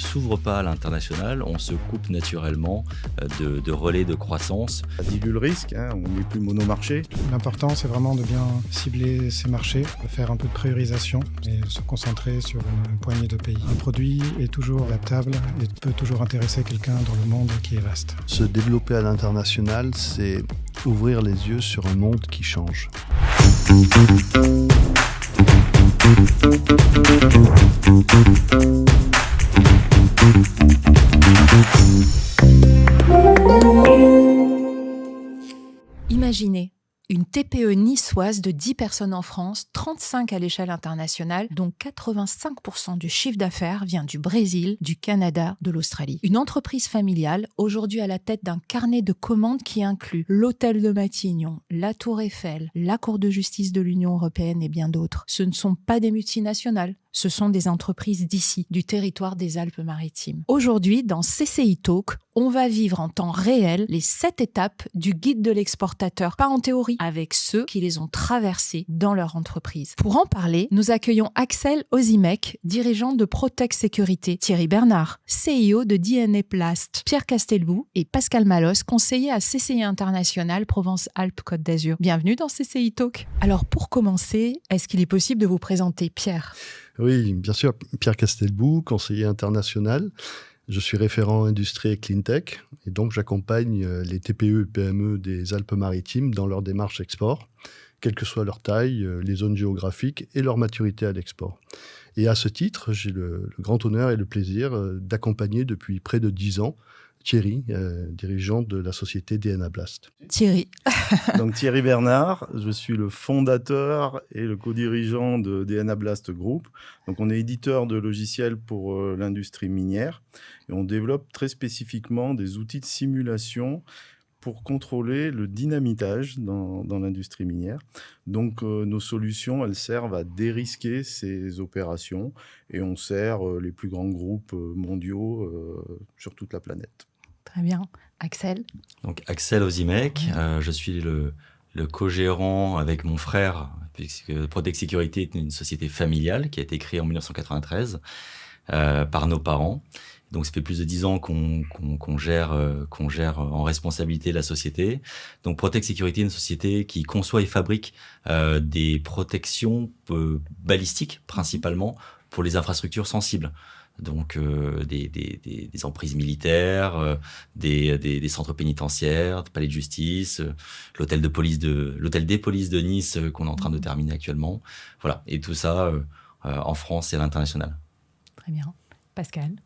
s'ouvre pas à l'international, on se coupe naturellement de relais de croissance. Ça dilue le risque, on n'est plus monomarché. L'important, c'est vraiment de bien cibler ces marchés, de faire un peu de priorisation et se concentrer sur une poignée de pays. Un produit est toujours adaptable et peut toujours intéresser quelqu'un dans le monde qui est vaste. Se développer à l'international, c'est ouvrir les yeux sur un monde qui change. Imaginez une TPE niçoise de 10 personnes en France, 35 à l'échelle internationale, dont 85% du chiffre d'affaires vient du Brésil, du Canada, de l'Australie. Une entreprise familiale, aujourd'hui à la tête d'un carnet de commandes qui inclut l'hôtel de Matignon, la Tour Eiffel, la Cour de justice de l'Union européenne et bien d'autres. Ce ne sont pas des multinationales. Ce sont des entreprises d'ici, du territoire des Alpes-Maritimes. Aujourd'hui, dans CCI Talk, on va vivre en temps réel les 7 étapes du guide de l'exportateur, pas en théorie, avec ceux qui les ont traversées dans leur entreprise. Pour en parler, nous accueillons Axel Ozimec, dirigeant de Protect Sécurité, Thierry Bernard, CEO de DNA Plast, Pierre Castelbou et Pascal Malos, conseiller à CCI International Provence-Alpes-Côte d'Azur. Bienvenue dans CCI Talk. Alors pour commencer, est-ce qu'il est possible de vous présenter, Pierre ? Oui, bien sûr, Pierre Castelbou, conseiller international. Je suis référent industrie et cleantech et donc j'accompagne les TPE et PME des Alpes-Maritimes dans leur démarche export, quelle que soit leur taille, les zones géographiques et leur maturité à l'export. Et à ce titre, j'ai le grand honneur et le plaisir d'accompagner depuis près de 10 ans Thierry, dirigeant de la société DNA Blast. Thierry. Donc Thierry Bernard, je suis le fondateur et le co-dirigeant de DNA Blast Group. Donc on est éditeur de logiciels pour l'industrie minière et on développe très spécifiquement des outils de simulation pour contrôler le dynamitage dans l'industrie minière. Donc nos solutions, elles servent à dérisquer ces opérations et on sert les plus grands groupes mondiaux sur toute la planète. Très bien. Axel. Donc Axel Ozimec, je suis le co-gérant avec mon frère, puisque Protect Sécurité est une société familiale qui a été créée en 1993 par nos parents. Donc, ça fait plus de 10 ans qu'on gère en responsabilité la société. Donc, Protect Sécurité est une société qui conçoit et fabrique des protections balistiques, principalement, pour les infrastructures sensibles. Donc, des emprises militaires, des centres pénitentiaires, des palais de justice, l'hôtel des polices de Nice qu'on est en train de terminer actuellement. Voilà. Et tout ça en France et à l'international. Très bien. Pascal.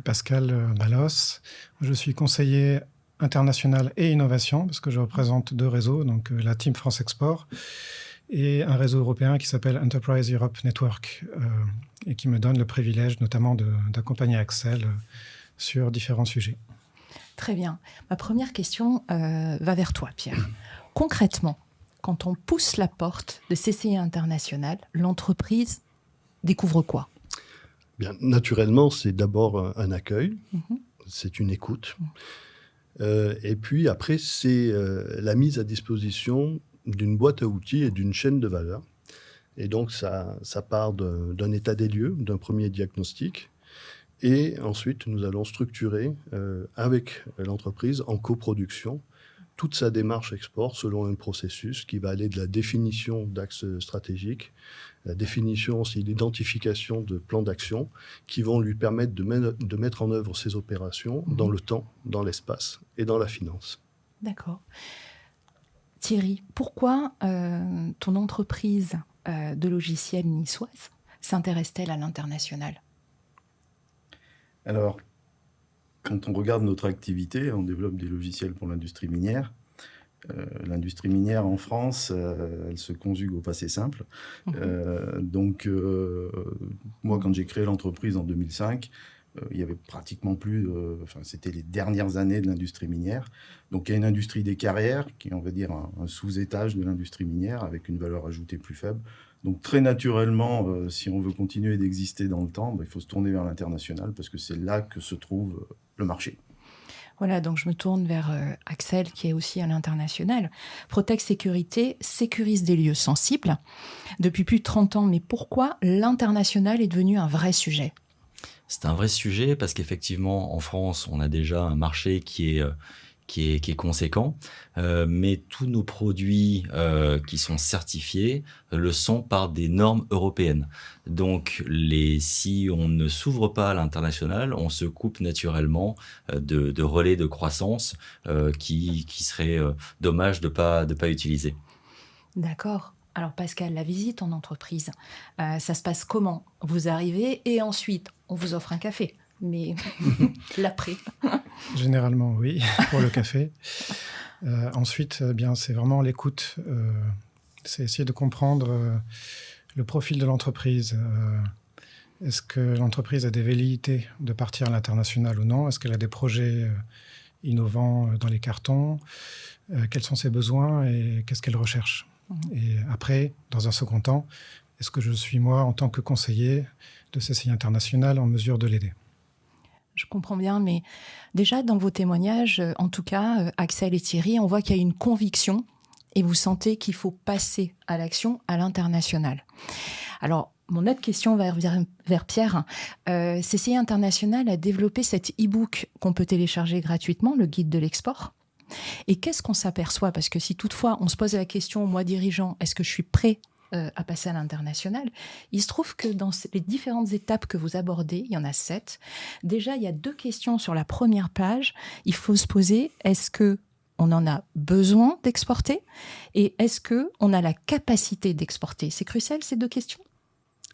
Pascal Malos. Je suis conseiller international et innovation parce que je représente 2 réseaux, donc la Team France Export et un réseau européen qui s'appelle Enterprise Europe Network et qui me donne le privilège notamment d'accompagner Axel sur différents sujets. Très bien. Ma première question va vers toi, Pierre. Concrètement, quand on pousse la porte de CCI International, l'entreprise découvre quoi ? Bien, naturellement, c'est d'abord un accueil, c'est une écoute. Et puis après, c'est la mise à disposition d'une boîte à outils et d'une chaîne de valeur. Et donc, ça part d'un état des lieux, d'un premier diagnostic. Et ensuite, nous allons structurer avec l'entreprise en coproduction toute sa démarche export selon un processus qui va aller de la définition d'axes stratégiques, la définition aussi, l'identification de plans d'action qui vont lui permettre de mettre en œuvre ces opérations dans le temps, dans l'espace et dans la finance. D'accord. Thierry, pourquoi ton entreprise de logiciels niçoise s'intéresse-t-elle à l'international ? Alors, quand on regarde notre activité, on développe des logiciels pour l'industrie minière. L'industrie minière en France, elle se conjugue au passé simple. Moi, quand j'ai créé l'entreprise en 2005, il y avait pratiquement plus... c'était les dernières années de l'industrie minière. Donc, il y a une industrie des carrières, qui est, on va dire, un sous-étage de l'industrie minière, avec une valeur ajoutée plus faible. Donc, très naturellement, si on veut continuer d'exister dans le temps, il faut se tourner vers l'international, parce que c'est là que se trouve le marché. Voilà, donc je me tourne vers Axel, qui est aussi à l'international. Protect Sécurité sécurise des lieux sensibles depuis plus de 30 ans. Mais pourquoi l'international est devenu un vrai sujet ? C'est un vrai sujet parce qu'effectivement, en France, on a déjà un marché qui est conséquent, mais tous nos produits qui sont certifiés le sont par des normes européennes. Donc, si on ne s'ouvre pas à l'international, on se coupe naturellement de relais de croissance qui serait dommage de pas utiliser. D'accord. Alors Pascal, la visite en entreprise, ça se passe comment? Vous arrivez et ensuite, on vous offre un café. Mais l'après. Généralement, oui, pour le café. Ensuite, bien, c'est vraiment l'écoute. C'est essayer de comprendre le profil de l'entreprise. Est-ce que l'entreprise a des velléités de partir à l'international ou non? Est-ce qu'elle a des projets innovants dans les cartons? Quels sont ses besoins et qu'est-ce qu'elle recherche? Et après, dans un second temps, est-ce que je suis, moi, en tant que conseiller de CCI International, en mesure de l'aider? Je comprends bien, mais déjà, dans vos témoignages, en tout cas, Axel et Thierry, on voit qu'il y a une conviction et vous sentez qu'il faut passer à l'action à l'international. Alors, mon autre question va vers Pierre. CCI International a développé cet e-book qu'on peut télécharger gratuitement, le guide de l'export. Et qu'est-ce qu'on s'aperçoit? Parce que si toutefois on se pose la question, moi dirigeant, est-ce que je suis prêt à passer à l'international? Il se trouve que dans les différentes étapes que vous abordez, il y en a 7. Déjà, il y a 2 questions sur la première page. Il faut se poser, est-ce qu'on en a besoin d'exporter? Et est-ce qu'on a la capacité d'exporter? C'est crucial, ces 2 questions?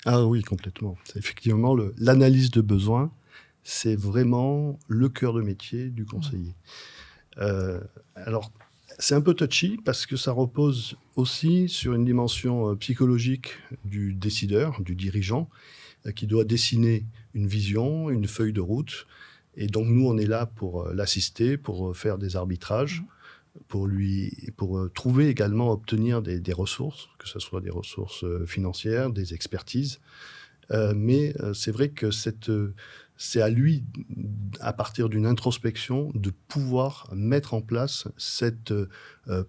Ah oui, complètement. C'est effectivement, l'analyse de besoin, c'est vraiment le cœur de métier du conseiller. Alors, c'est un peu touchy parce que ça repose aussi sur une dimension psychologique du décideur, du dirigeant, qui doit dessiner une vision, une feuille de route. Et donc, nous, on est là pour l'assister, pour faire des arbitrages, pour trouver également, obtenir des ressources, que ce soit des ressources financières, des expertises. Mais c'est vrai que c'est à lui, à partir d'une introspection, de pouvoir mettre en place cette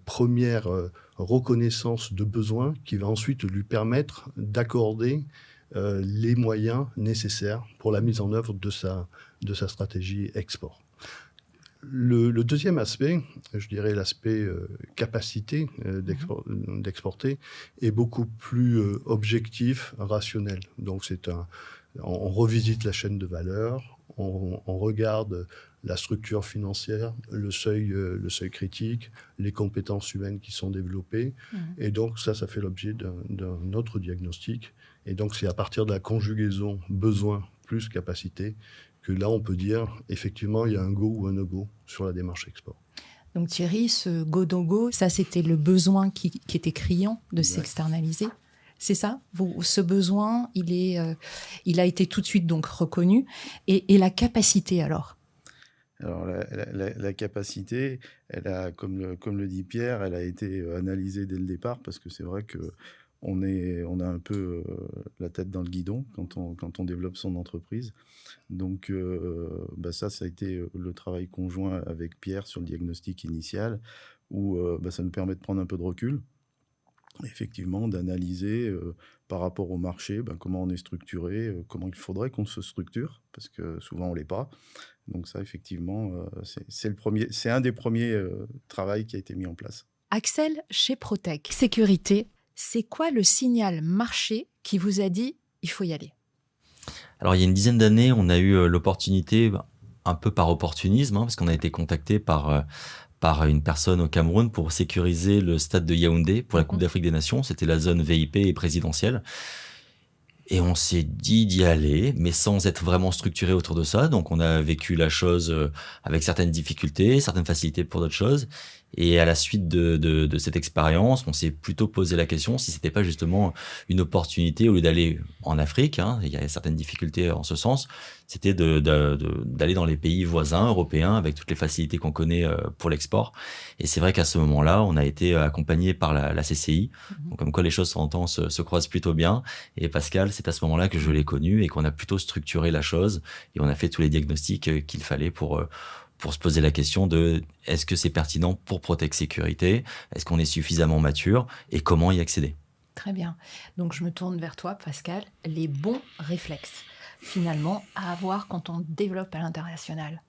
première reconnaissance de besoin qui va ensuite lui permettre d'accorder les moyens nécessaires pour la mise en œuvre de sa stratégie export. Le deuxième aspect, je dirais l'aspect capacité d'exporter, est beaucoup plus objectif, rationnel. Donc on revisite la chaîne de valeur, on regarde la structure financière, le seuil critique, les compétences humaines qui sont développées. Et donc ça fait l'objet d'un autre diagnostic. Et donc c'est à partir de la conjugaison besoin plus capacité que là on peut dire effectivement il y a un go ou un no-go sur la démarche export. Donc Thierry, ce go-no-go, ça c'était le besoin qui était criant de s'externaliser. C'est ça? Ce besoin, il a été tout de suite donc reconnu. Et la capacité alors? Alors la capacité, elle a, comme le dit Pierre, elle a été analysée dès le départ parce que c'est vrai que on a un peu la tête dans le guidon quand on développe son entreprise. Donc ça a été le travail conjoint avec Pierre sur le diagnostic initial où ça nous permet de prendre un peu de recul. Effectivement, d'analyser par rapport au marché, comment on est structuré, comment il faudrait qu'on se structure, parce que souvent on ne l'est pas. Donc ça, effectivement, c'est un des premiers travaux qui a été mis en place. Axel, chez Protec Sécurité, c'est quoi le signal marché qui vous a dit « il faut y aller » ? Alors, il y a une dizaine d'années, on a eu l'opportunité, un peu par opportunisme, parce qu'on a été contacté par une personne au Cameroun pour sécuriser le stade de Yaoundé pour la Coupe d'Afrique des Nations. C'était la zone VIP et présidentielle. Et on s'est dit d'y aller, mais sans être vraiment structuré autour de ça. Donc, on a vécu la chose avec certaines difficultés, certaines facilités pour d'autres choses. Et à la suite de cette expérience, on s'est plutôt posé la question si c'était pas justement une opportunité, au lieu d'aller en Afrique, il y a certaines difficultés en ce sens, c'était d'aller dans les pays voisins européens avec toutes les facilités qu'on connaît pour l'export. Et c'est vrai qu'à ce moment-là, on a été accompagné par la CCI, donc comme quoi les choses se croisent plutôt bien. Et Pascal, c'est à ce moment-là que je l'ai connu et qu'on a plutôt structuré la chose et on a fait tous les diagnostics qu'il fallait pour se poser la question de est-ce que c'est pertinent pour Protec Sécurité? Est-ce qu'on est suffisamment mature? Et comment y accéder? Très bien. Donc, je me tourne vers toi, Pascal. Les bons réflexes. finalement, à avoir quand on développe à l'international?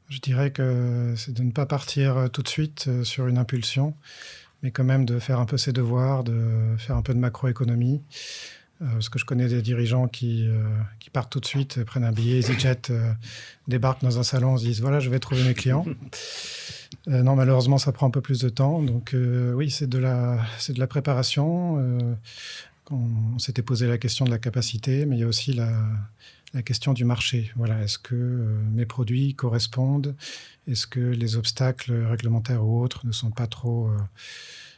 Je dirais que c'est de ne pas partir tout de suite sur une impulsion, mais quand même de faire un peu ses devoirs, de faire un peu de macroéconomie. Parce que je connais des dirigeants qui partent tout de suite, prennent un billet EasyJet, débarquent dans un salon, se disent voilà, je vais trouver mes clients. Non, malheureusement, ça prend un peu plus de temps. Donc oui, c'est de la préparation. On s'était posé la question de la capacité, mais il y a aussi la question du marché. Voilà, est-ce que mes produits correspondent? Est-ce que les obstacles réglementaires ou autres ne sont pas trop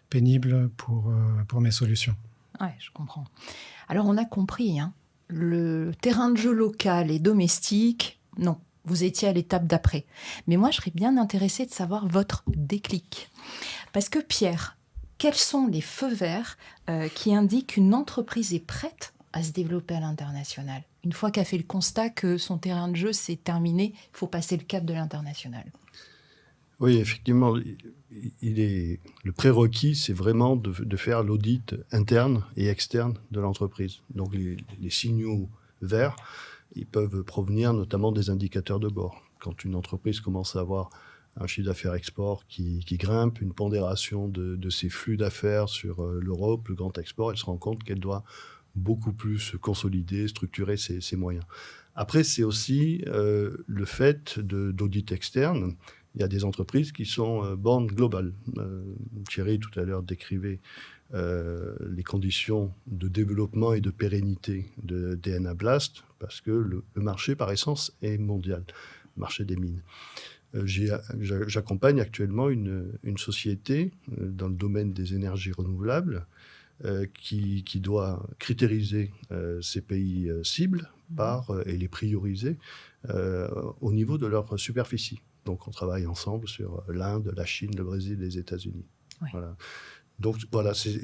pénibles pour mes solutions? Ouais, je comprends. Alors, on a compris, hein, le terrain de jeu local et domestique, non, vous étiez à l'étape d'après. Mais moi, je serais bien intéressée de savoir votre déclic. Parce que Pierre, quels sont les feux verts qui indiquent qu'une entreprise est prête à se développer à l'international? Une fois qu'elle a fait le constat que son terrain de jeu, c'est terminé, il faut passer le cap de l'international. Oui, effectivement, le prérequis, c'est vraiment de faire l'audit interne et externe de l'entreprise. Donc les signaux verts, ils peuvent provenir notamment des indicateurs de bord. Quand une entreprise commence à avoir un chiffre d'affaires export qui grimpe, une pondération de ses flux d'affaires sur l'Europe, le grand export, elle se rend compte qu'elle doit beaucoup plus consolider, structurer ses moyens. Après, c'est aussi le fait d'audit externe. Il y a des entreprises qui sont born global. Thierry, tout à l'heure, décrivait les conditions de développement et de pérennité de DNA Blast, parce que le marché, par essence, est mondial, le marché des mines. J'accompagne actuellement une société dans le domaine des énergies renouvelables qui doit critériser ces pays cibles et les prioriser au niveau de leur superficie. Donc, on travaille ensemble sur l'Inde, la Chine, le Brésil, les États-Unis. Oui. Voilà. Donc, voilà, c'est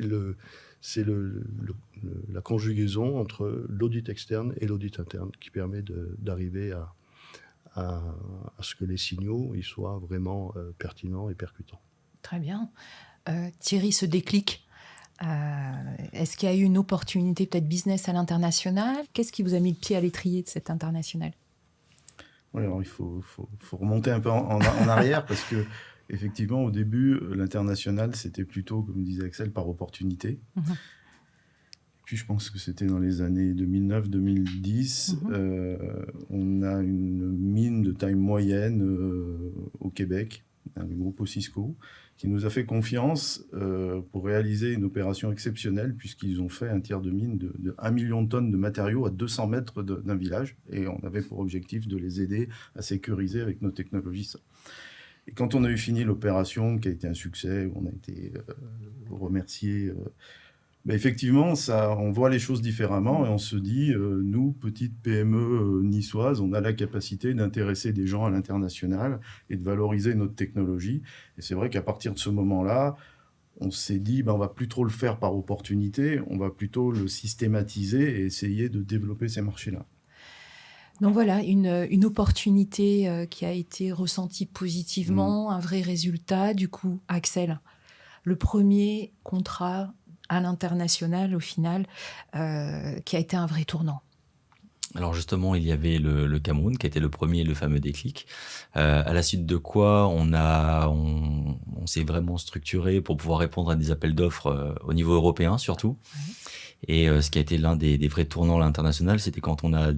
la conjugaison entre l'audit externe et l'audit interne qui permet d'arriver à ce que les signaux ils soient vraiment pertinents et percutants. Très bien. Thierry, ce déclic, est-ce qu'il y a eu une opportunité peut-être business à l'international? Qu'est-ce qui vous a mis le pied à l'étrier de cet international? Oui, alors il faut remonter un peu en arrière parce que effectivement, au début, l'international, c'était plutôt, comme disait Axel, par opportunité. Puis je pense que c'était dans les années 2009-2010. On a une mine de taille moyenne au Québec, le groupe Cisco, qui nous a fait confiance pour réaliser une opération exceptionnelle, puisqu'ils ont fait un tiers de mine de 1 million de tonnes de matériaux à 200 mètres d'un village. Et on avait pour objectif de les aider à sécuriser avec nos technologies. Et quand on a eu fini l'opération, qui a été un succès, on a été remercié... effectivement, on voit les choses différemment et on se dit, nous, petites PME niçoises, on a la capacité d'intéresser des gens à l'international et de valoriser notre technologie. Et c'est vrai qu'à partir de ce moment-là, on s'est dit, on va plus trop le faire par opportunité, on va plutôt le systématiser et essayer de développer ces marchés-là. Donc voilà, une opportunité qui a été ressentie positivement, un vrai résultat. Du coup, Axel, le premier contrat à l'international, au final, qui a été un vrai tournant. Alors justement, il y avait le Cameroun qui a été le premier, le fameux déclic. À la suite de quoi, on s'est vraiment structuré pour pouvoir répondre à des appels d'offres au niveau européen surtout. Ouais. Et ce qui a été l'un des vrais tournants à l'international, c'était quand on a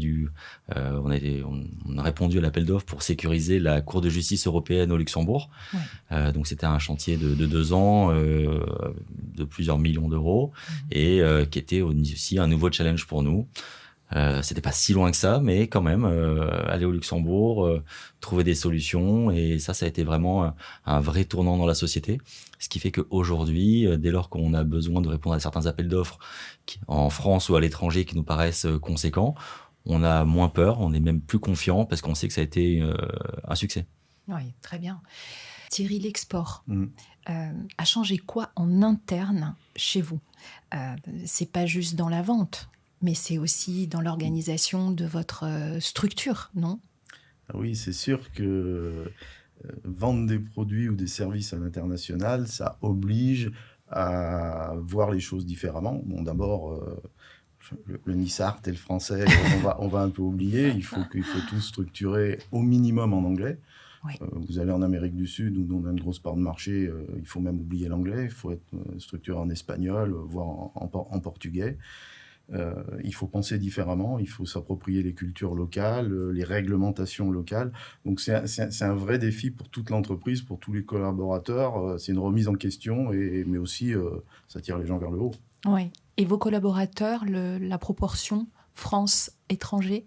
répondu à l'appel d'offres pour sécuriser la Cour de justice européenne au Luxembourg. Ouais. Donc c'était un chantier de 2 ans, de plusieurs millions d'euros, et qui était aussi un nouveau challenge pour nous. C'était pas si loin que ça, mais quand même, aller au Luxembourg, trouver des solutions, et ça a été vraiment un vrai tournant dans la société. Ce qui fait qu'aujourd'hui, dès lors qu'on a besoin de répondre à certains appels d'offres en France ou à l'étranger qui nous paraissent conséquents, on a moins peur, on est même plus confiant parce qu'on sait que ça a été un succès. Oui, très bien. Thierry, l'export a changé quoi en interne chez vous? C'est pas juste dans la vente, mais c'est aussi dans l'organisation de votre structure, non? Oui, c'est sûr que vendre des produits ou des services à l'international, ça oblige à voir les choses différemment. Bon, d'abord, le Nissart et le français, on va un peu oublier. Il faut tout structurer au minimum en anglais. Oui. Vous allez en Amérique du Sud, où on a une grosse part de marché, il faut même oublier l'anglais. Il faut être structuré en espagnol, voire en portugais. Il faut penser différemment, il faut s'approprier les cultures locales, les réglementations locales. Donc c'est un vrai défi pour toute l'entreprise, pour tous les collaborateurs. C'est une remise en question, mais aussi ça tire les gens vers le haut. Oui. Et vos collaborateurs, la proportion France-étranger?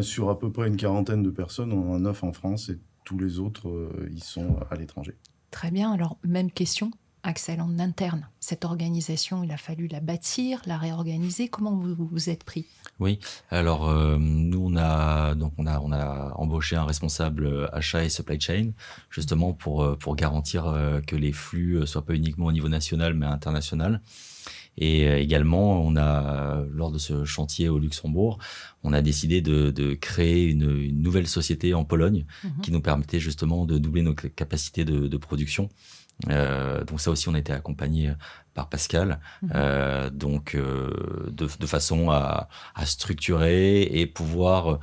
Sur à peu près une quarantaine de personnes, on en a 9 en France et tous les autres, ils sont à l'étranger. Très bien. Alors, même question, Axel, en interne. Cette organisation, il a fallu la bâtir, la réorganiser. Comment vous vous êtes pris? Oui, alors nous on a embauché un responsable achat et supply chain justement pour garantir que les flux soient pas uniquement au niveau national mais international. Et également, on a, lors de ce chantier au Luxembourg, on a décidé de créer une nouvelle société en Pologne qui nous permettait justement de doubler nos capacités de production. Donc ça aussi, on a été accompagné par Pascal, de façon à structurer et pouvoir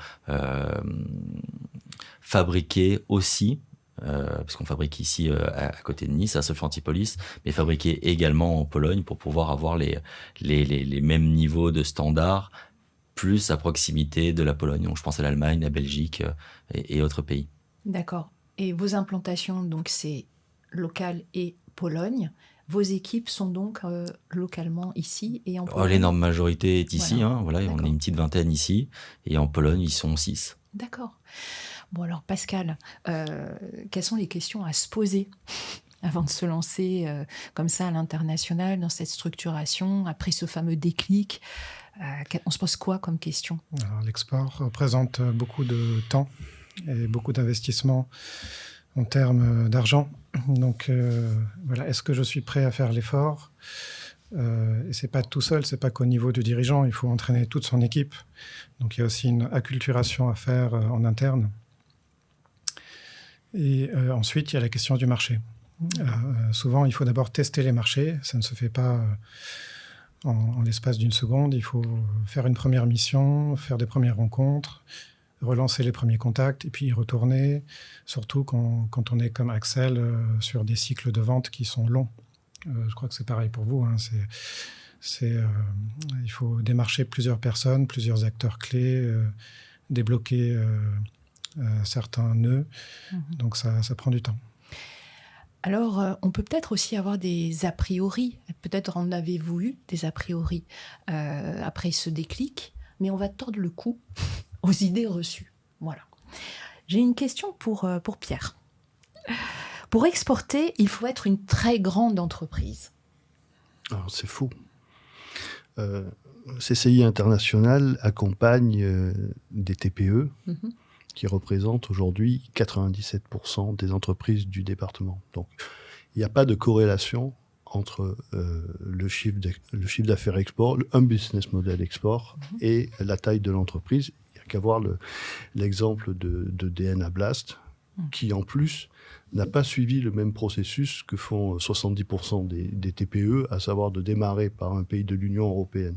fabriquer aussi. Parce qu'on fabrique ici à côté de Nice, à Sophia Antipolis, mais fabriquer également en Pologne pour pouvoir avoir les mêmes niveaux de standards, plus à proximité de la Pologne. Donc je pense à l'Allemagne, la Belgique et autres pays. D'accord. Et vos implantations, donc c'est local et Pologne. Vos équipes sont donc localement ici et en Pologne? L'énorme majorité est ici, Voilà. On est une petite vingtaine ici, et en Pologne, ils sont 6. D'accord. Bon alors Pascal, quelles sont les questions à se poser avant de se lancer comme ça à l'international dans cette structuration, après ce fameux déclic? On se pose quoi comme question? Alors, l'export représente beaucoup de temps et beaucoup d'investissement en termes d'argent. Donc voilà, est-ce que je suis prêt à faire l'effort? Et c'est pas tout seul, c'est pas qu'au niveau du dirigeant, il faut entraîner toute son équipe. Donc il y a aussi une acculturation à faire en interne. Et ensuite, il y a la question du marché. Souvent, il faut d'abord tester les marchés. Ça ne se fait pas en l'espace d'une seconde. Il faut faire une première mission, faire des premières rencontres, relancer les premiers contacts et puis y retourner, surtout quand on est comme Axel sur des cycles de vente qui sont longs. Je crois que c'est pareil pour vous. Il faut démarcher plusieurs personnes, plusieurs acteurs clés, débloquer certains nœuds. Donc ça prend du temps. Alors, on peut peut-être aussi avoir des a priori. Peut-être en avez-vous eu des a priori après ce déclic, mais on va tordre le cou aux idées reçues. Voilà. J'ai une question pour Pierre. Pour exporter, il faut être une très grande entreprise. Alors, c'est faux. CCI International accompagne des TPE qui représentent aujourd'hui 97% des entreprises du département. Donc, il n'y a pas de corrélation entre le chiffre d'affaires export, un business model export et la taille de l'entreprise. Il n'y a qu'à voir l'exemple de DNA Blast, qui en plus n'a pas suivi le même processus que font 70% des TPE, à savoir de démarrer par un pays de l'Union européenne.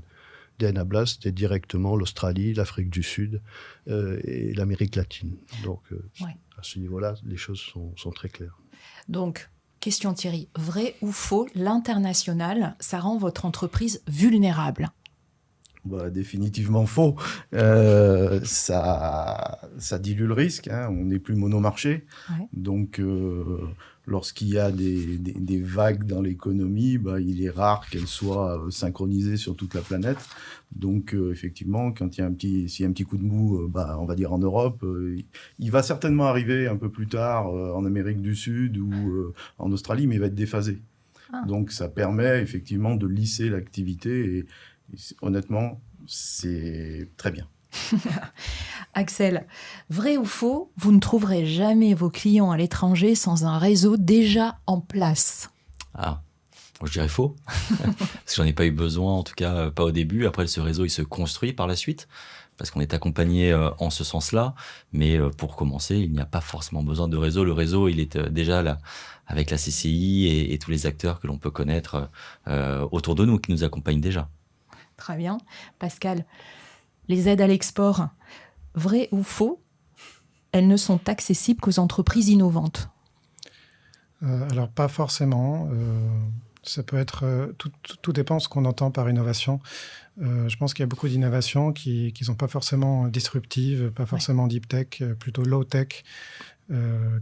DNA Blast est directement l'Australie, l'Afrique du Sud et l'Amérique latine. Donc, à ce niveau-là, les choses sont très claires. Donc, question Thierry, vrai ou faux, l'international, ça rend votre entreprise vulnérable? Définitivement faux. Ça dilue le risque. On n'est plus monomarché. Ouais. Donc, lorsqu'il y a des vagues dans l'économie, il est rare qu'elles soient synchronisées sur toute la planète. Donc, effectivement, quand s'il y a un petit coup de mou, on va dire en Europe, il va certainement arriver un peu plus tard en Amérique du Sud ou en Australie, mais il va être déphasé. Donc, ça permet effectivement de lisser l'activité et honnêtement, c'est très bien. Axel, vrai ou faux, vous ne trouverez jamais vos clients à l'étranger sans un réseau déjà en place? Je dirais faux, parce que j'en ai pas eu besoin, en tout cas pas au début. Après, ce réseau, il se construit par la suite, parce qu'on est accompagné en ce sens-là. Mais pour commencer, il n'y a pas forcément besoin de réseau. Le réseau, il est déjà là, avec la CCI et tous les acteurs que l'on peut connaître autour de nous, qui nous accompagnent déjà. Très bien. Pascal, les aides à l'export, vrai ou faux, elles ne sont accessibles qu'aux entreprises innovantes? Alors, pas forcément. Ça peut être... tout dépend de ce qu'on entend par innovation. Je pense qu'il y a beaucoup d'innovations qui ne sont pas forcément disruptives, pas forcément deep tech, plutôt low tech,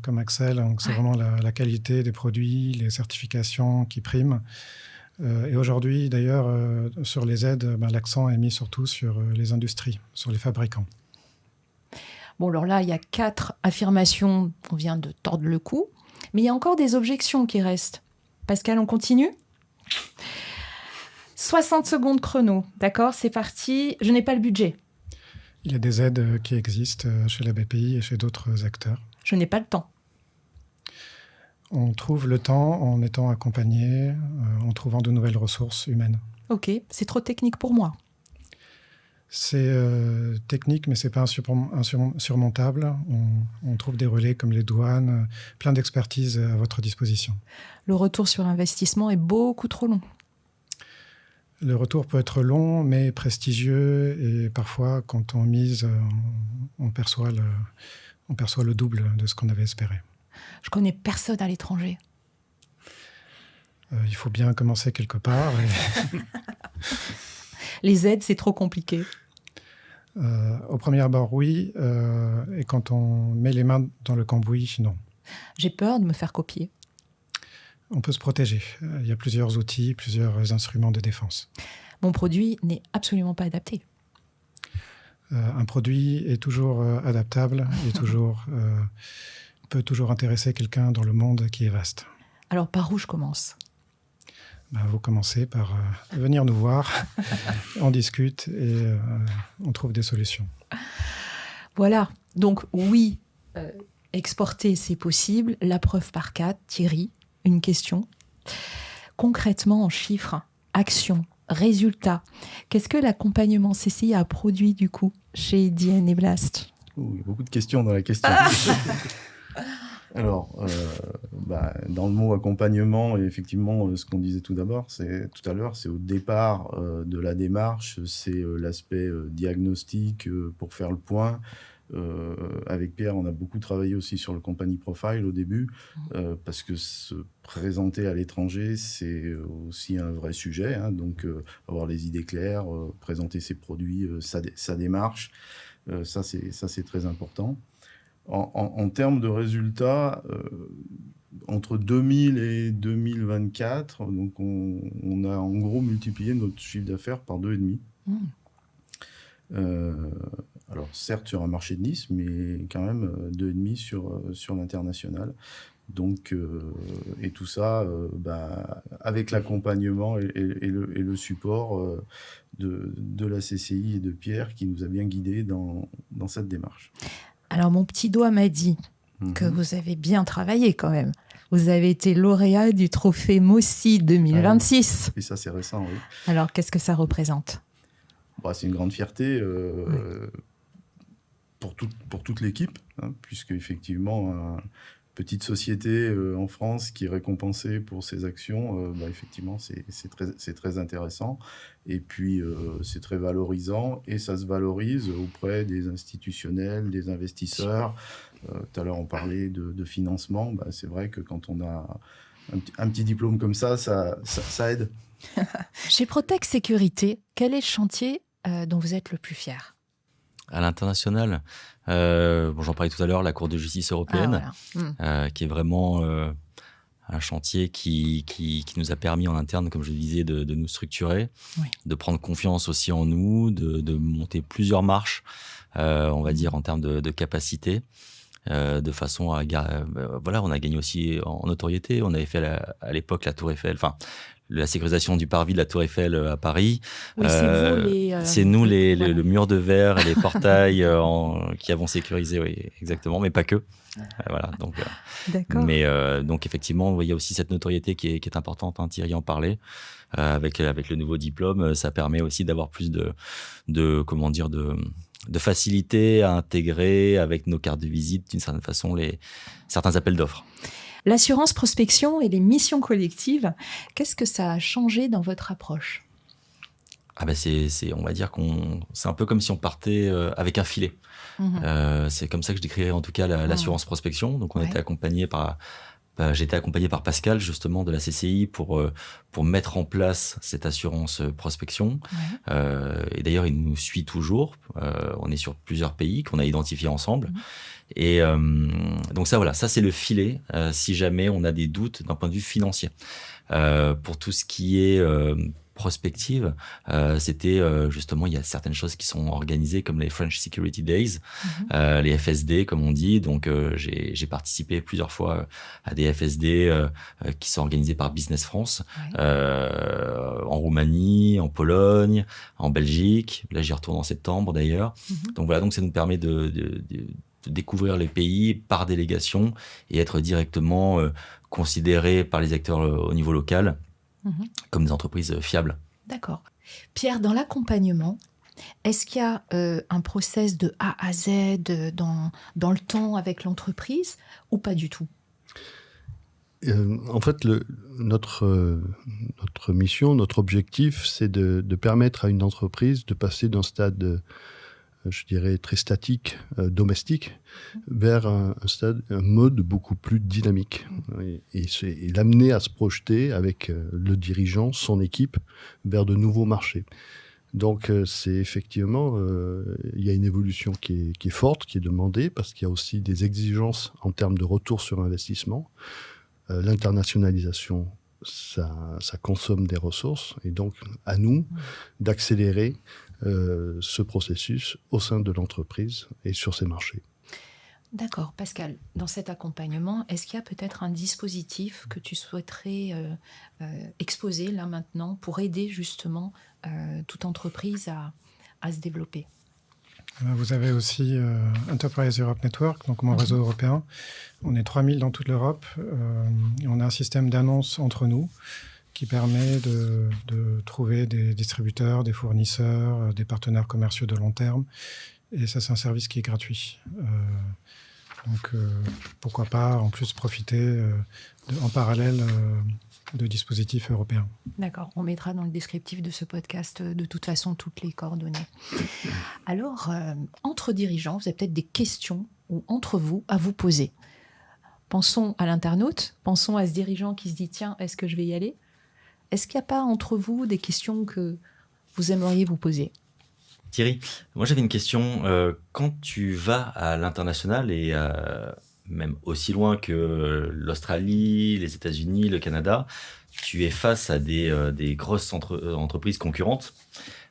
comme Axel. Donc, c'est vraiment la qualité des produits, les certifications qui priment. Et aujourd'hui, d'ailleurs, sur les aides, l'accent est mis surtout sur les industries, sur les fabricants. Bon, alors là, il y a 4 affirmations, on vient de tordre le cou, mais il y a encore des objections qui restent. Pascal, on continue ? 60 secondes chrono, d'accord, c'est parti. Je n'ai pas le budget. Il y a des aides qui existent chez la BPI et chez d'autres acteurs. Je n'ai pas le temps. On trouve le temps en étant accompagné, en trouvant de nouvelles ressources humaines. Ok, c'est trop technique pour moi. C'est technique, mais ce n'est pas insurmontable. On trouve des relais comme les douanes, plein d'expertise à votre disposition. Le retour sur investissement est beaucoup trop long. Le retour peut être long, mais prestigieux. Et parfois, quand on mise, on perçoit le double de ce qu'on avait espéré. Je connais personne à l'étranger. Il faut bien commencer quelque part. Les aides, c'est trop compliqué. Au premier abord, oui. Et quand on met les mains dans le cambouis, non. J'ai peur de me faire copier. On peut se protéger. Il y a plusieurs outils, plusieurs instruments de défense. Mon produit n'est absolument pas adapté. Un produit est toujours adaptable et peut toujours intéresser quelqu'un dans le monde qui est vaste. Alors, par où je commence ? Vous commencez par venir nous voir, on discute et on trouve des solutions. Voilà. Donc, oui, exporter, c'est possible. La preuve par 4. Thierry, une question. Concrètement, en chiffres, actions, résultats, qu'est-ce que l'accompagnement CCI a produit, du coup, chez DN et Blast ? Il y a beaucoup de questions dans la question. Alors, dans le mot accompagnement, et effectivement, ce qu'on disait tout à l'heure, c'est au départ de la démarche, c'est l'aspect diagnostic pour faire le point. Avec Pierre, on a beaucoup travaillé aussi sur le company profile au début, parce que se présenter à l'étranger, c'est aussi un vrai sujet. Hein, donc, avoir les idées claires, présenter ses produits, sa démarche, ça c'est très important. En termes de résultats, entre 2000 et 2024, donc on a en gros multiplié notre chiffre d'affaires par 2,5. Alors certes sur un marché de Nice, mais quand même 2,5 sur l'international. Donc, et tout ça avec l'accompagnement et le support de la CCI et de Pierre qui nous a bien guidés dans cette démarche. Alors, mon petit doigt m'a dit que vous avez bien travaillé quand même. Vous avez été lauréat du trophée Mossi 2026. Et ça, c'est récent, oui. Alors, qu'est-ce que ça représente ? C'est une grande fierté pour toute l'équipe, hein, puisque effectivement, petite société en France qui est récompensée pour ses actions, effectivement, c'est très intéressant. Et puis, c'est très valorisant et ça se valorise auprès des institutionnels, des investisseurs. Tout à l'heure, on parlait de financement. C'est vrai que quand on a un petit diplôme comme ça aide. Chez Protect Sécurité, quel est le chantier dont vous êtes le plus fier ? À l'international, j'en parlais tout à l'heure, la Cour de justice européenne, qui est vraiment un chantier qui nous a permis en interne, comme je le disais, de nous structurer, de prendre confiance aussi en nous, de monter plusieurs marches, on va dire, en termes de capacité, de façon à... on a gagné aussi en notoriété. On avait fait à l'époque la Tour Eiffel, la sécurisation du parvis de la Tour Eiffel à Paris. Oui, c'est nous le mur de verre et les portails qui avons sécurisé, oui, exactement, mais pas que. Voilà, donc. D'accord. Mais donc effectivement, il y a aussi cette notoriété qui est importante. Hein, Thierry en parlait. Avec le nouveau diplôme, ça permet aussi d'avoir plus de facilité à intégrer avec nos cartes de visite d'une certaine façon certains appels d'offres. L'assurance prospection et les missions collectives, qu'est-ce que ça a changé dans votre approche ? On va dire c'est un peu comme si on partait avec un filet. C'est comme ça que je décrirais en tout cas l'assurance prospection. Donc on était accompagné j'ai été accompagné par Pascal justement de la CCI pour mettre en place cette assurance prospection. Et d'ailleurs, il nous suit toujours. On est sur plusieurs pays qu'on a identifiés ensemble. Et donc ça c'est le filet si jamais on a des doutes d'un point de vue financier. Pour tout ce qui est prospective, c'était justement, il y a certaines choses qui sont organisées comme les French Security Days, les FSD comme on dit. Donc j'ai participé plusieurs fois à des FSD qui sont organisés par Business France, en Roumanie, en Pologne, en Belgique. Là, j'y retourne en septembre d'ailleurs. Donc voilà, donc ça nous permet de découvrir les pays par délégation et être directement considérés par les acteurs au niveau local comme des entreprises fiables. D'accord. Pierre, dans l'accompagnement, est-ce qu'il y a un process de A à Z dans le temps avec l'entreprise ou pas du tout ? En fait, notre mission, notre objectif, c'est de permettre à une entreprise de passer d'un stade, je dirais, très statique, domestique, vers un mode beaucoup plus dynamique. Et l'amener à se projeter avec le dirigeant, son équipe, vers de nouveaux marchés. Donc, c'est effectivement, il y a une évolution qui est forte, qui est demandée, parce qu'il y a aussi des exigences en termes de retour sur investissement. L'internationalisation, ça consomme des ressources, et donc à nous d'accélérer ce processus au sein de l'entreprise et sur ces marchés. D'accord. Pascal, dans cet accompagnement, est-ce qu'il y a peut-être un dispositif que tu souhaiterais exposer là maintenant pour aider justement toute entreprise à se développer ? Vous avez aussi Enterprise Europe Network, donc mon réseau européen. On est 3000 dans toute l'Europe. Et on a un système d'annonce entre nous qui permet de trouver des distributeurs, des fournisseurs, des partenaires commerciaux de long terme. Et ça, c'est un service qui est gratuit. Donc, pourquoi pas en plus profiter en parallèle de dispositifs européens. D'accord, on mettra dans le descriptif de ce podcast de toute façon toutes les coordonnées. Alors, entre dirigeants, vous avez peut-être des questions ou entre vous à vous poser. Pensons à l'internaute, pensons à ce dirigeant qui se dit « Tiens, est-ce que je vais y aller ?» Est-ce qu'il n'y a pas entre vous des questions que vous aimeriez vous poser ? Thierry, moi j'avais une question. Quand tu vas à l'international et même aussi loin que l'Australie, les États-Unis, le Canada, tu es face à des grosses entreprises concurrentes.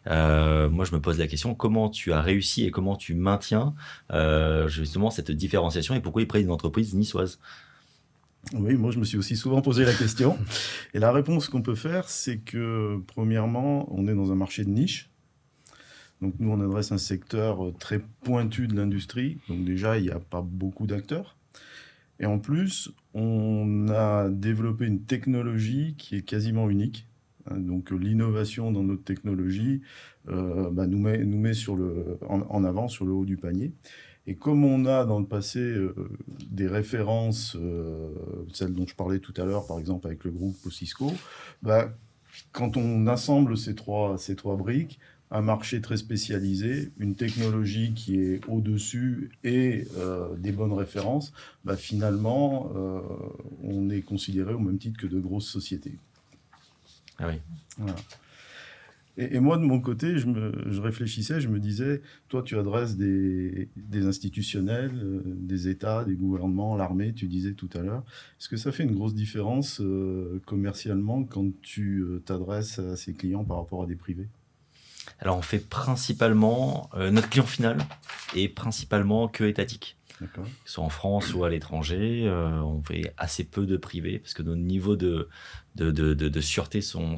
Moi, je me pose la question, comment tu as réussi et comment tu maintiens justement cette différenciation et pourquoi ils prennent une entreprise niçoise ? Oui, moi je me suis aussi souvent posé la question. Et la réponse qu'on peut faire, c'est que premièrement, on est dans un marché de niche. Donc nous, on adresse un secteur très pointu de l'industrie. Donc déjà, il n'y a pas beaucoup d'acteurs. Et en plus, on a développé une technologie qui est quasiment unique. Donc l'innovation dans notre technologie nous met en avant sur le haut du panier. Et comme on a dans le passé des références, celles dont je parlais tout à l'heure, par exemple avec le groupe Cisco, quand on assemble ces trois briques, un marché très spécialisé, une technologie qui est au-dessus et des bonnes références, finalement, on est considéré au même titre que de grosses sociétés. Ah oui. Voilà. Et moi, de mon côté, je réfléchissais, je me disais, toi, tu adresses des institutionnels, des États, des gouvernements, l'armée, tu disais tout à l'heure. Est-ce que ça fait une grosse différence commercialement quand tu t'adresses à ces clients par rapport à des privés ? Alors, on fait principalement, notre client final est principalement que étatique. D'accord. Soit en France ou à l'étranger, on fait assez peu de privés parce que nos niveaux de sûreté sont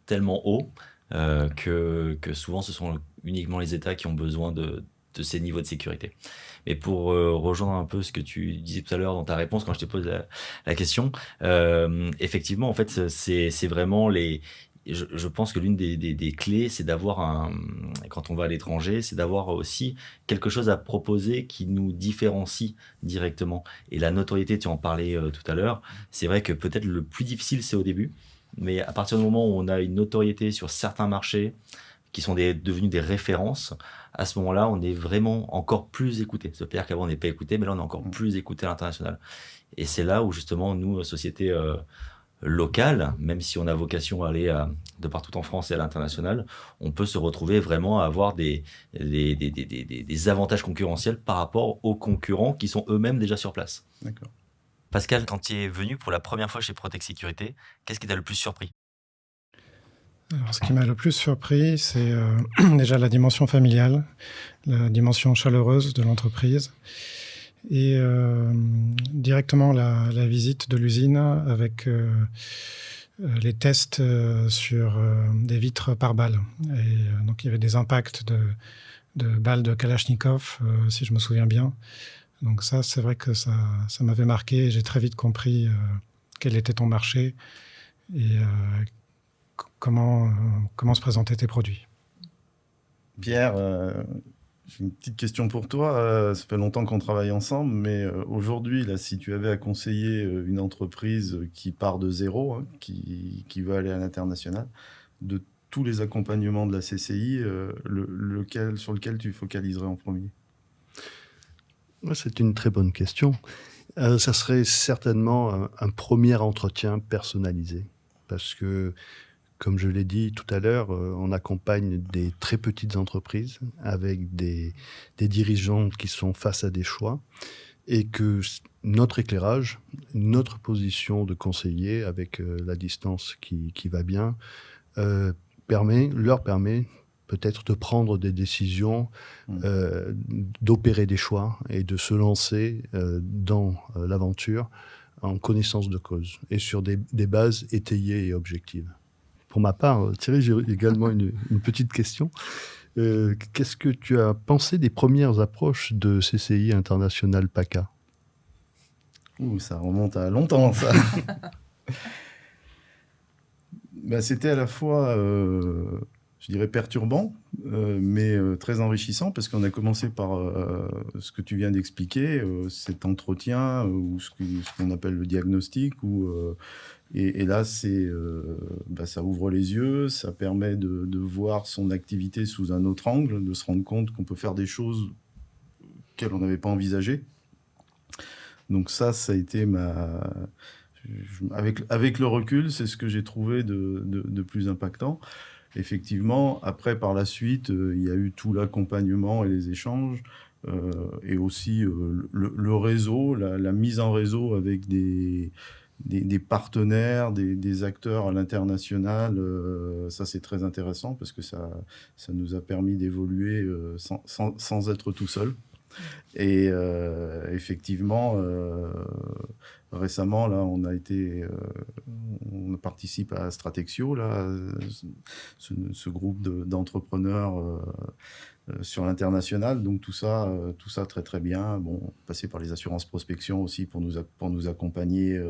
tellement hauts que souvent ce sont uniquement les États qui ont besoin de ces niveaux de sécurité. Mais pour rejoindre un peu ce que tu disais tout à l'heure dans ta réponse quand je te pose la question, effectivement, en fait, c'est vraiment je pense que l'une des clés, c'est d'avoir quand on va à l'étranger, c'est d'avoir aussi quelque chose à proposer qui nous différencie directement. Et la notoriété, tu en parlais tout à l'heure, c'est vrai que peut-être le plus difficile, c'est au début. Mais à partir du moment où on a une notoriété sur certains marchés, qui sont devenus des références, à ce moment-là, on est vraiment encore plus écouté. C'est-à-dire qu'avant, on n'est pas écouté, mais là, on est encore plus écouté à l'international. Et c'est là où, justement, nous, société locale, même si on a vocation à aller de partout en France et à l'international, on peut se retrouver vraiment à avoir des avantages concurrentiels par rapport aux concurrents qui sont eux-mêmes déjà sur place. D'accord. Pascal, quand tu es venu pour la première fois chez Protect Sécurité, qu'est-ce qui t'a le plus surpris ? Alors, ce qui m'a le plus surpris, c'est déjà la dimension familiale, la dimension chaleureuse de l'entreprise et directement la visite de l'usine avec les tests sur des vitres par balles. Et donc, il y avait des impacts de balles de Kalachnikov, si je me souviens bien. Donc ça, c'est vrai que ça m'avait marqué et j'ai très vite compris quel était ton marché et comment se présentaient tes produits. Pierre, j'ai une petite question pour toi. Ça fait longtemps qu'on travaille ensemble, mais aujourd'hui, là, si tu avais à conseiller une entreprise qui part de zéro, hein, qui veut aller à l'international, de tous les accompagnements de la CCI, sur lequel tu focaliserais en premier ? C'est une très bonne question. Ça serait certainement un premier entretien personnalisé. Parce que, comme je l'ai dit tout à l'heure, on accompagne des très petites entreprises avec des dirigeants qui sont face à des choix. Et que notre éclairage, notre position de conseiller avec la distance qui va bien, leur permet peut-être de prendre des décisions, d'opérer des choix et de se lancer dans l'aventure en connaissance de cause et sur des bases étayées et objectives. Pour ma part, Thierry, j'ai également une petite question. Qu'est-ce que tu as pensé des premières approches de CCI International PACA ? Ça remonte à longtemps, ça. C'était à la fois... je dirais perturbant, mais très enrichissant, parce qu'on a commencé par ce que tu viens d'expliquer, cet entretien, ou ce qu'on appelle le diagnostic, et là, ça ouvre les yeux, ça permet de voir son activité sous un autre angle, de se rendre compte qu'on peut faire des choses qu'elles on n'avait pas envisagées. Donc ça a été avec le recul, c'est ce que j'ai trouvé de plus impactant. Effectivement, après, par la suite, il y a eu tout l'accompagnement et les échanges, et aussi le réseau, la mise en réseau avec des partenaires, des acteurs à l'international. Ça, c'est très intéressant parce que ça nous a permis d'évoluer sans être tout seul. Et effectivement, récemment, là, on participe à Stratexio, là, ce groupe d'entrepreneurs sur l'international. Donc tout ça très très bien. Bon, passer par les assurances prospection aussi pour nous accompagner.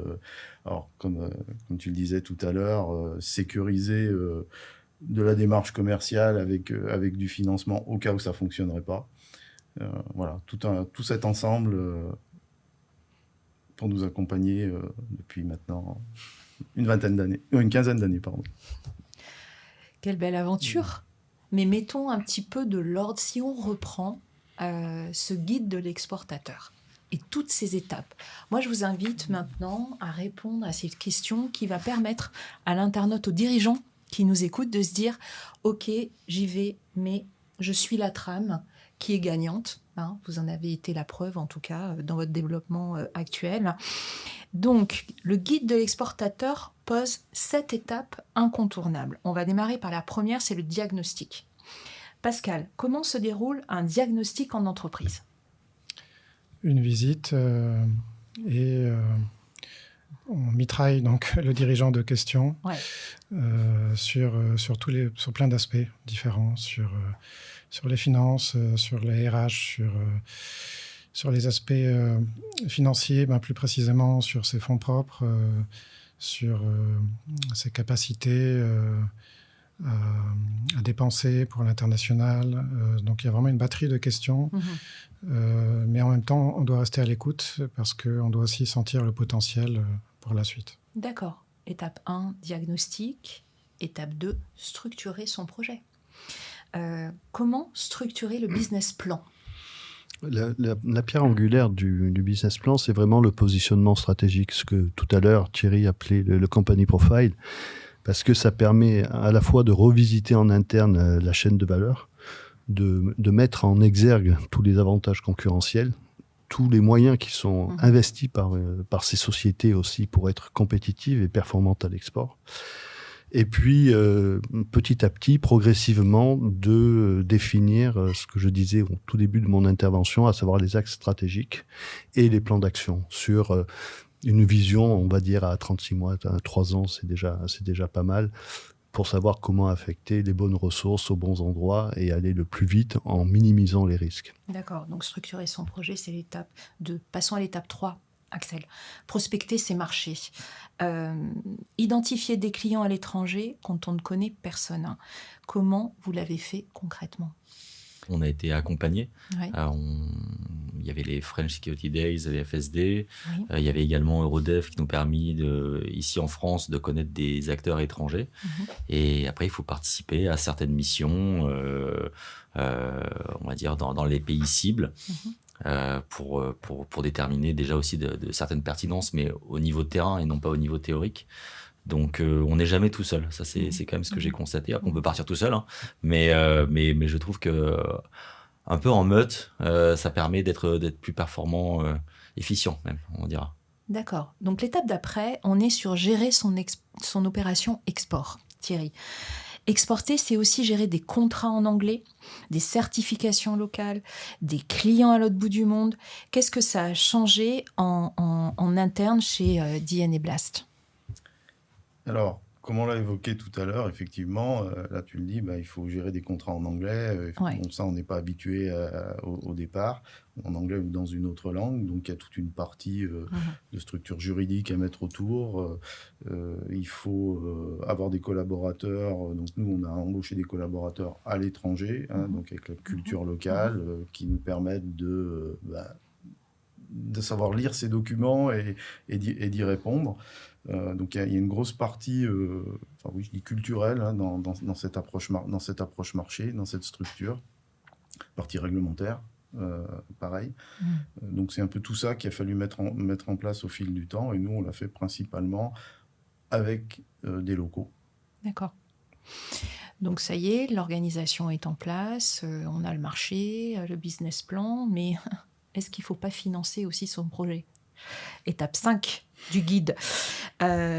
Alors comme tu le disais tout à l'heure, sécuriser de la démarche commerciale avec du financement au cas où ça fonctionnerait pas. Voilà, tout cet ensemble pour nous accompagner depuis maintenant une quinzaine d'années, pardon. Quelle belle aventure! Mais mettons un petit peu de l'ordre, si on reprend ce guide de l'exportateur et toutes ces étapes. Moi, je vous invite maintenant à répondre à cette question qui va permettre à l'internaute, aux dirigeants qui nous écoutent, de se dire « Ok, j'y vais, mais je suis la trame qui est gagnante. » Vous en avez été la preuve, en tout cas, dans votre développement actuel. Donc, le guide de l'exportateur pose 7 étapes incontournables. On va démarrer par la première, c'est le diagnostic. Pascal, comment se déroule un diagnostic en entreprise ? Une visite et on mitraille donc le dirigeant de questions sur plein d'aspects différents, sur les finances, sur les RH, sur les aspects financiers, plus précisément sur ses fonds propres, sur ses capacités à dépenser pour l'international. Donc il y a vraiment une batterie de questions, mais en même temps, on doit rester à l'écoute parce qu'on doit aussi sentir le potentiel pour la suite. D'accord. Étape 1, diagnostic. Étape 2, structurer son projet. Comment structurer le business plan ? La pierre angulaire du business plan, c'est vraiment le positionnement stratégique, ce que tout à l'heure Thierry appelait le company profile, parce que ça permet à la fois de revisiter en interne la chaîne de valeur, de mettre en exergue tous les avantages concurrentiels, tous les moyens qui sont investis par ces sociétés aussi pour être compétitives et performantes à l'export. Et puis, petit à petit, progressivement, de définir ce que je disais au tout début de mon intervention, à savoir les axes stratégiques et les plans d'action sur une vision, on va dire, à 36 mois, à 3 ans, c'est déjà pas mal, pour savoir comment affecter les bonnes ressources aux bons endroits et aller le plus vite en minimisant les risques. D'accord, donc structurer son projet, c'est l'étape 2. Passons à l'étape 3. Axel, prospecter ses marchés, identifier des clients à l'étranger quand on ne connaît personne. Comment vous l'avez fait concrètement ? On a été accompagnés. Ouais. Il y avait les French Security Days, les FSD. Oui. Il y avait également Eurodev qui nous permis, ici en France, de connaître des acteurs étrangers. Et après, il faut participer à certaines missions, on va dire, dans les pays cibles. Pour déterminer déjà aussi de certaines pertinences, mais au niveau de terrain et non pas au niveau théorique. Donc, on n'est jamais tout seul. Ça, c'est quand même ce que j'ai constaté. On peut partir tout seul, hein, mais je trouve que un peu en meute, ça permet d'être plus performant, efficient même, on dira. D'accord. Donc, l'étape d'après, on est sur gérer son opération export. Thierry. Exporter, c'est aussi gérer des contrats en anglais, des certifications locales, des clients à l'autre bout du monde. Qu'est-ce que ça a changé en interne chez D&A Blast ? Alors, comme on l'a évoqué tout à l'heure, effectivement, là tu le dis, il faut gérer des contrats en anglais. Ouais. Ça, on n'est pas habitué au départ, en anglais ou dans une autre langue. Donc, il y a toute une partie de structure juridique à mettre autour. Il faut avoir des collaborateurs. Donc, nous, on a embauché des collaborateurs à l'étranger, donc avec la culture locale, qui nous permettent de savoir lire ces documents et d'y répondre. Donc il y a une grosse partie, je dis culturelle, dans cette approche marché, dans cette structure, partie réglementaire, pareil. Donc c'est un peu tout ça qu'il a fallu mettre en place au fil du temps, et nous on l'a fait principalement avec des locaux. D'accord. Donc ça y est, l'organisation est en place, on a le marché, le business plan, mais est-ce qu'il ne faut pas financer aussi son projet ? Étape 5 du guide.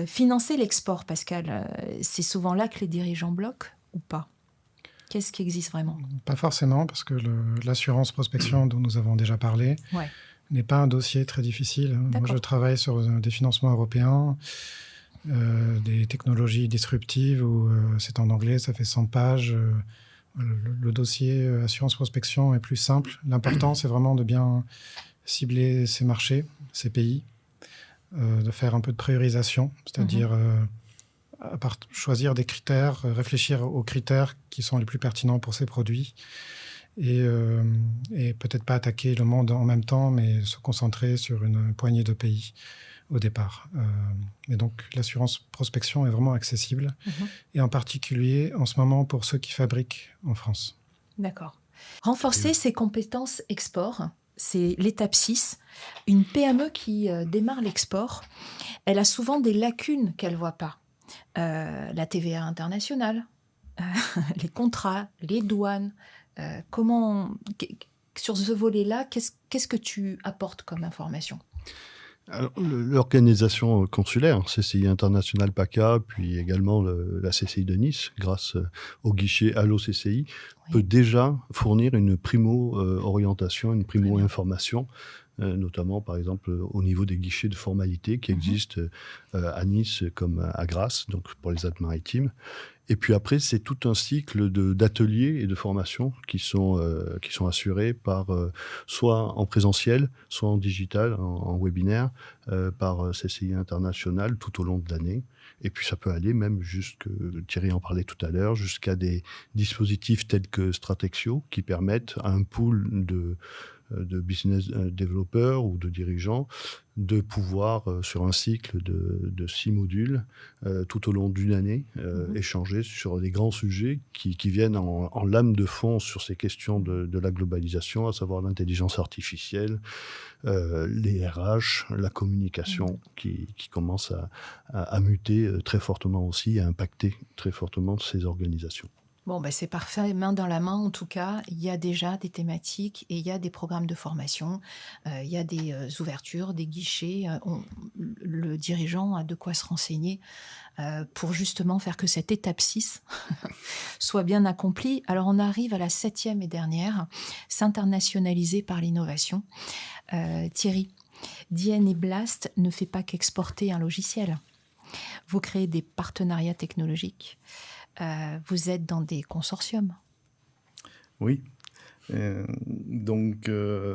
Financer l'export, Pascal, c'est souvent là que les dirigeants bloquent ou pas ? Qu'est-ce qui existe vraiment ? Pas forcément, parce que l'assurance prospection dont nous avons déjà parlé n'est pas un dossier très difficile. Moi, je travaille sur des financements européens, des technologies disruptives, où c'est en anglais, ça fait 100 pages. Le dossier assurance prospection est plus simple. L'important, c'est vraiment de bien cibler ces marchés, ces pays, de faire un peu de priorisation, c'est-à-dire choisir des critères, réfléchir aux critères qui sont les plus pertinents pour ces produits et peut-être pas attaquer le monde en même temps, mais se concentrer sur une poignée de pays au départ. Et donc, l'assurance prospection est vraiment accessible, et en particulier en ce moment pour ceux qui fabriquent en France. D'accord. Renforcer ses compétences export, c'est l'étape 6. Une PME qui démarre l'export, elle a souvent des lacunes qu'elle ne voit pas. La TVA internationale, les contrats, les douanes. Sur ce volet-là, qu'est-ce que tu apportes comme information ? Alors, l'organisation consulaire, CCI International PACA, puis également la CCI de Nice, grâce au guichet Allo CCI, peut déjà fournir une primo-orientation, une primo-information, notamment par exemple au niveau des guichets de formalité qui existent à Nice comme à Grasse, donc pour les Alpes-Maritimes. Et puis après, c'est tout un cycle d'ateliers et de formations qui sont assurés par soit en présentiel, soit en digital, en webinaire, par CCI International tout au long de l'année. Et puis ça peut aller même Thierry en parlait tout à l'heure, jusqu'à des dispositifs tels que Stratexio qui permettent à un pool de business développeurs ou de dirigeants, de pouvoir, sur un cycle de 6 modules, tout au long d'une année, échanger sur des grands sujets qui viennent en lame de fond sur ces questions de la globalisation, à savoir l'intelligence artificielle, les RH, la communication qui commence à muter très fortement aussi, à impacter très fortement ces organisations. Bon, c'est parfait, main dans la main en tout cas. Il y a déjà des thématiques et il y a des programmes de formation. Il y a des ouvertures, des guichets. Le dirigeant a de quoi se renseigner pour justement faire que cette étape 6 soit bien accomplie. Alors on arrive à la 7e et dernière, s'internationaliser par l'innovation. Thierry, DNA Blast ne fait pas qu'exporter un logiciel. Vous créez des partenariats technologiques. Vous êtes dans des consortiums. Oui. Donc,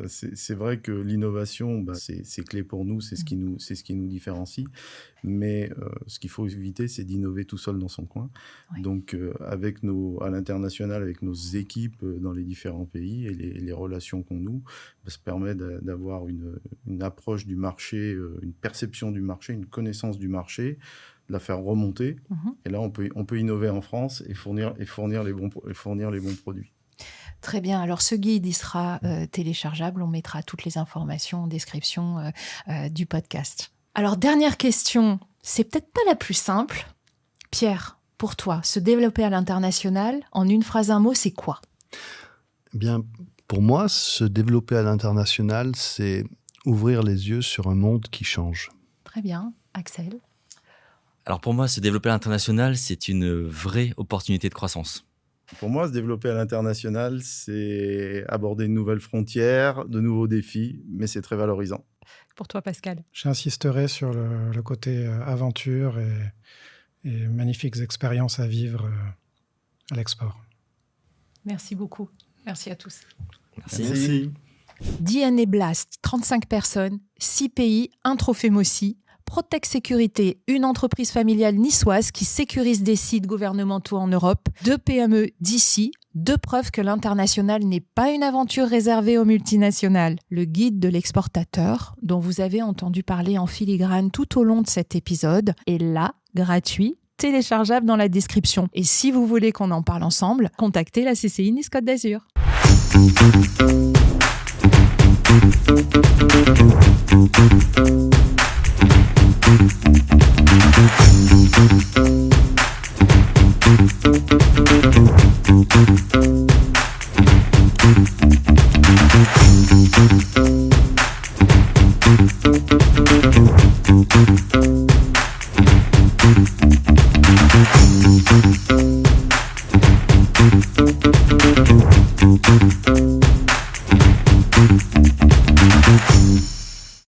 c'est vrai que l'innovation, c'est clé pour nous, c'est ce qui nous différencie. Mais ce qu'il faut éviter, c'est d'innover tout seul dans son coin. Oui. Donc, à l'international, avec nos équipes dans les différents pays et les relations qu'on noue, ça permet d'avoir une approche du marché, une perception du marché, une connaissance du marché, de la faire remonter. Et là, on peut innover en France et fournir les bons produits. Très bien. Alors, ce guide, il sera téléchargeable. On mettra toutes les informations en description du podcast. Alors, dernière question. C'est peut-être pas la plus simple. Pierre, pour toi, se développer à l'international, en une phrase, un mot, c'est quoi ? Eh bien, pour moi, se développer à l'international, c'est ouvrir les yeux sur un monde qui change. Très bien. Axel ? Alors pour moi, se développer à l'international, c'est une vraie opportunité de croissance. Pour moi, se développer à l'international, c'est aborder de nouvelles frontières, de nouveaux défis, mais c'est très valorisant. Pour toi, Pascal ? J'insisterai sur le côté aventure et magnifiques expériences à vivre à l'export. Merci beaucoup. Merci à tous. Merci. DNA Blast, 35 personnes, 6 pays, un trophée Mossy. Protect Sécurité, une entreprise familiale niçoise qui sécurise des sites gouvernementaux en Europe. 2 PME d'ici, 2 preuves que l'international n'est pas une aventure réservée aux multinationales. Le guide de l'exportateur, dont vous avez entendu parler en filigrane tout au long de cet épisode, est là, gratuit, téléchargeable dans la description. Et si vous voulez qu'on en parle ensemble, contactez la CCI Nice Côte d'Azur. Thank you.